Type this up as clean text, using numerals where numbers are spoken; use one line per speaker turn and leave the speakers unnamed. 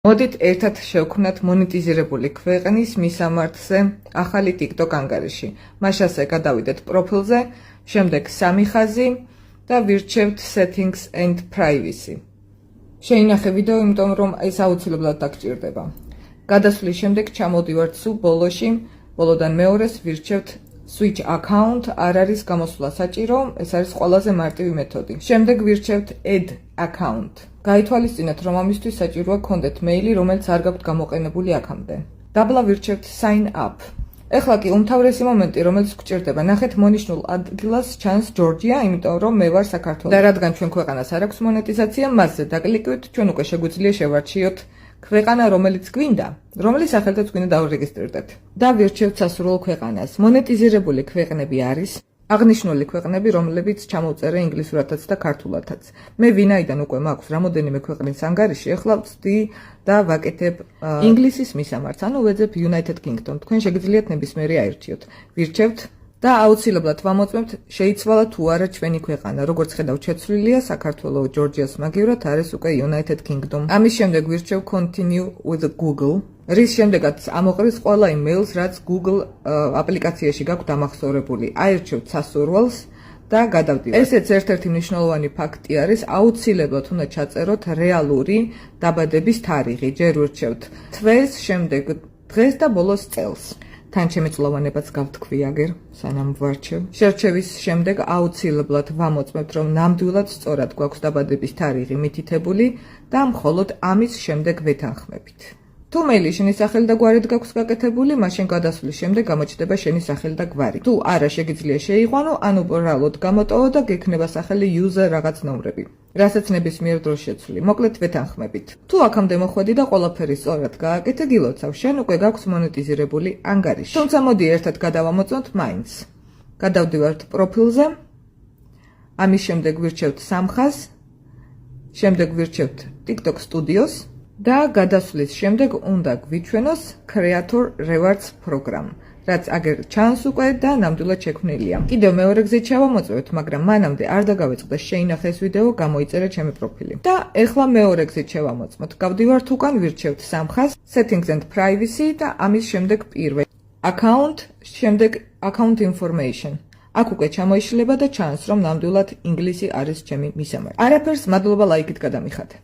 მოდით ერთად შევქმნათ მონეტიზირებული ქვეყნის მისამართზე ახალი TikTok ანგარიში. მას ასე გადავიდეთ პროფილზე, შემდეგ სამი ხაზი და ვირჩევთ Settings and Privacy. შეინახე ვიდეო, იმიტომ რომ ეს აუცილებლად დაგჭირდება. გადასვლის შემდეგ ჩამოდივართ სულ ბოლოში, ბოლოდან მეორეს ვირჩევთ Switch account, არ არის გამოსვლა საჭირო, ეს არის ყველაზე მარტივი მეთოდი. შემდეგ ვირჩევთ Add account. გაითვალისწინეთ, რომ ამისთვის საჭიროა გქონდეთ მეილი, რომელიც არ გაქვთ გამოყენებული აქამდე. დაბლა ვირჩევთ Sign up. ეხლა კი უმთავრესი მომენტი, რომელიც გჭირდება, ნახეთ მონიშნულ ადგილას ჩანს ჯორჯია, იმიტომ რომ მე ვარ საქართველოს. და რადგან ჩვენ ქვეყანას არ აქვს მონეტიზაცია, მასზე დაკლიკვით, ჩვენ უკვე შეგვიძლია შევარჩიოთ ქვეყანა, რომელიც გვინდა, რომლის სახელთაც გვინდა დავრეგისტრირდეთ. და ვირჩევთ სასურველ ქვეყანას. მონეტიზირებული ქვეყნები არის აღნიშნული ქვეყნები, რომლებიც ჩამოვწერე ინგლისურათაც და ქართულათაც. მე ვინაიდან უკვე მაქვს რამოდენიმე ქვეყნის ანგარიში, ეხლა ვწდი და ვაკეთებ ინგლისის მისამართს, ანუ ვეძებ United Kingdom. თქვენ შეგიძლიათ ნებისმიერი აირჩიოთ. ვირჩევთ და აუცილებლად ვამოწმებთ, შეიცვალა თუ არა ჩვენი ქვეყანა. როგორც ხედავთ, შეცვლილია საქართველოს ჯორჯიას მაგივრად არის უკვე United Kingdom. ამის შემდეგ ვირჩევ Continue with Google. რის შემდეგაც ამოყრის ყველა იმეილს, რაც Google აპლიკაციაში გაქვთ დამახსოვრებული. აირჩევთ სასურველს და გადავდივართ. ესეც ერთ-ერთი მნიშვნელოვანი ფაქტი არის, აუცილებლად უნდა ჩაწეროთ რეალური დაბადების თარიღი. ჯერ ვირჩევთ თვეს, შემდეგ დღეს და ბოლოს წელს. თან შემეწლოვანებაც გავთქვი აგერ, სანამ ვარჩევ. შერჩევის შემდეგ აუცილებლად ვამოწმებთ, რომ ნამდვილად სწორად გვაქვს დაბადების თარიღი მითითებული და მხოლოდ ამის შემდეგ ვეთანხმებით. თუ მეილი შენი სახელი და გვარით გაქვს გაკეთებული, მაშინ გადასვლის შემდეგ გამოჩნდება შენი სახელი და გვარი. თუ არა, შეგიძლია შეიყვანო, ან უბრალოდ გამოტოვო და გექნება სახელი user რაღაც ნომრები, რასაც ნებისმიერ დროს შეცვლი. მოკლედ ვეთანხმებით. თუ აქამდე მოხვედი და ყველაფერი სწორად გააკეთე, გილოცავ, შენ უკვე გაქვს მონეტიზირებული ანგარიში. თუმცა მოდი ერთად გადავამოწმოთ მაინც. გადავდივართ პროფილზე, ამის შემდეგ ვირჩევთ სამ ხაზს, შემდეგ ვირჩევთ TikTok Studios. და გადასვლის შემდეგ უნდა გვიჩვენოს Creator Rewards Program, რაც აგერ ჩანს უკვე და ნამდვილად შექმნილია. კიდევ მეორე გზით შევამოწმებთ, მაგრამ მანამდე არ დაგავიწყდა შეინახე ეს ვიდეო, გამოიწერე ჩემი პროფილი. და ეხლა მეორე გზით შევამოწმოთ. გავდივართ უკან, ვირჩევთ სამ ხაზს, Settings and Privacy და ამის შემდეგ პირველ Account, შემდეგ Account Information. აქ უკვე ჩამოიშლება და ჩანს, რომ ნამდვილად ინგლისი არის ჩემი მისამართი. არაფერს, მადლობა ლაიქით გადამიხადე.